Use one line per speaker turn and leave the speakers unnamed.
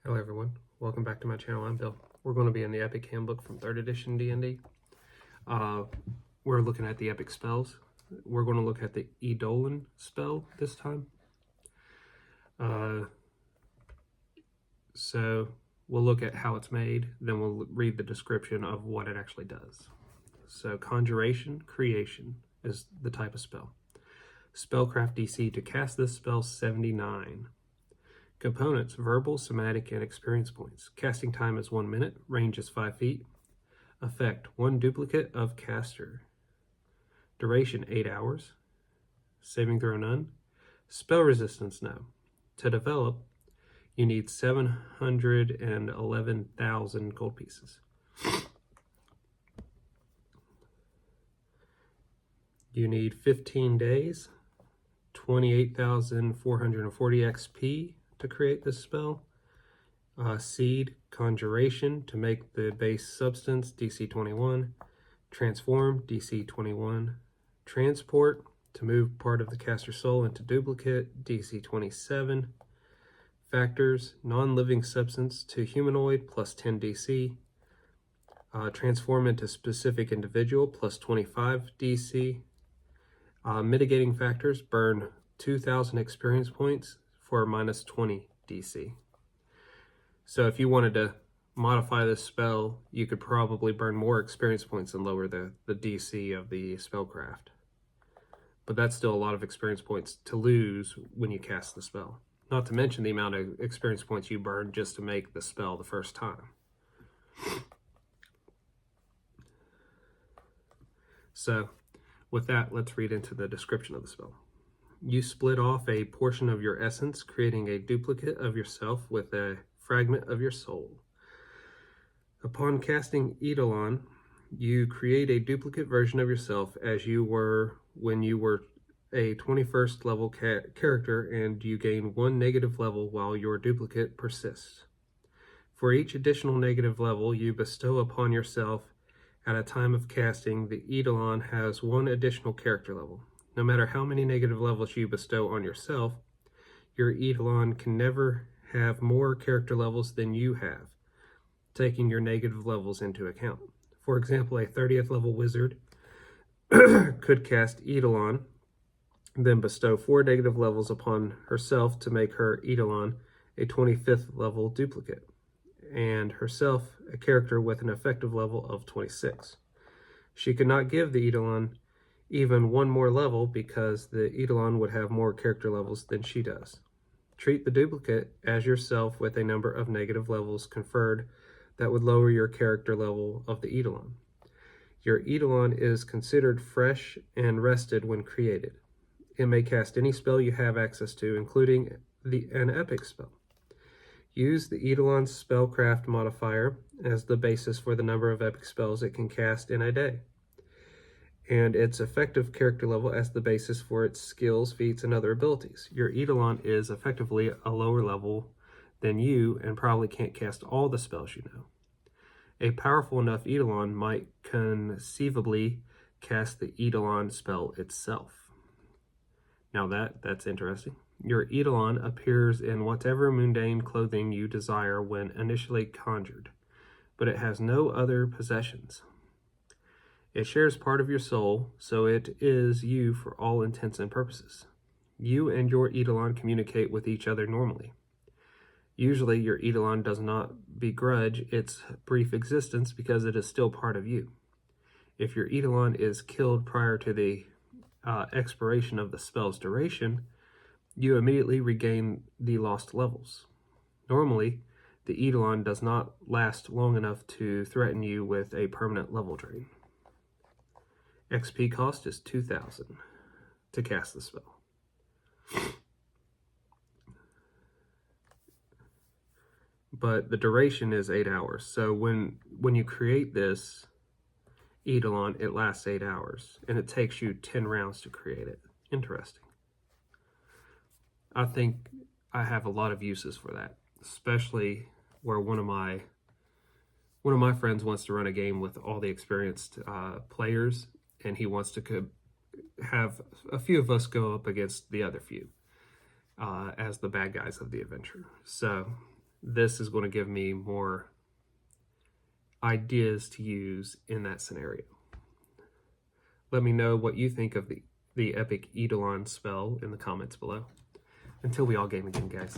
Hello everyone, welcome back to my channel. I'm Bill. We're going to be in the Epic Handbook from 3rd edition D&D. We're looking at the epic spells. We're going to look at the Eidolon spell this time. So we'll look at how it's made, then we'll read the description of what it actually does. So Conjuration, Creation is the type of spell. Spellcraft DC to cast this spell 79. Components: verbal, somatic, and experience points. Casting time is 1 minute. Range is 5 feet. Effect: 1 duplicate of caster. Duration: 8 hours. Saving throw: none. Spell resistance: no. To develop, you need 711,000 gold pieces. You need 15 days, 28,440 XP to create this spell. Seed, Conjuration to make the base substance, DC 21. Transform, DC 21. Transport to move part of the caster soul into duplicate, DC 27. Factors: non-living substance to humanoid, plus 10 DC. Transform into specific individual, plus 25 DC. Mitigating factors: burn 2,000 experience points for minus 20 DC. So if you wanted to modify this spell, you could probably burn more experience points and lower the DC of the spellcraft. But that's still a lot of experience points to lose when you cast the spell. Not to mention the amount of experience points you burn just to make the spell the first time. So with that, let's read into the description of the spell. You split off a portion of your essence, creating a duplicate of yourself with a fragment of your soul. Upon casting Eidolon, you create a duplicate version of yourself as you were when you were a 21st level character, and you gain 1 negative level while your duplicate persists. For each additional negative level you bestow upon yourself at a time of casting, the Eidolon has 1 additional character level. No matter how many negative levels you bestow on yourself, your Eidolon can never have more character levels than you have, taking your negative levels into account. For example, a 30th level wizard could cast Eidolon, then bestow 4 negative levels upon herself to make her Eidolon a 25th level duplicate, and herself a character with an effective level of 26. She could not give the Eidolon even 1 more level because the Eidolon would have more character levels than she does. Treat the duplicate as yourself with a number of negative levels conferred that would lower your character level of the Eidolon. Your Eidolon is considered fresh and rested when created. It may cast any spell you have access to, including an epic spell. Use the Eidolon's spellcraft modifier as the basis for the number of epic spells it can cast in a day, and its effective character level as the basis for its skills, feats, and other abilities. Your Eidolon is effectively a lower level than you and probably can't cast all the spells you know. A powerful enough Eidolon might conceivably cast the Eidolon spell itself. Now that's interesting. Your Eidolon appears in whatever mundane clothing you desire when initially conjured, but it has no other possessions. It shares part of your soul, so it is you for all intents and purposes. You and your Eidolon communicate with each other normally. Usually your Eidolon does not begrudge its brief existence because it is still part of you. If your Eidolon is killed prior to the expiration of the spell's duration, you immediately regain the lost levels. Normally, the Eidolon does not last long enough to threaten you with a permanent level drain. XP cost is 2,000 to cast the spell. But the duration is 8 hours. So when you create this Eidolon, it lasts 8 hours, and it takes you 10 rounds to create it. Interesting. I think I have a lot of uses for that, especially where one of my friends wants to run a game with all the experienced players, and he wants to have a few of us go up against the other few as the bad guys of the adventure. So this is going to give me more ideas to use in that scenario. Let me know what you think of the epic Eidolon spell in the comments below. Until we all game again, guys.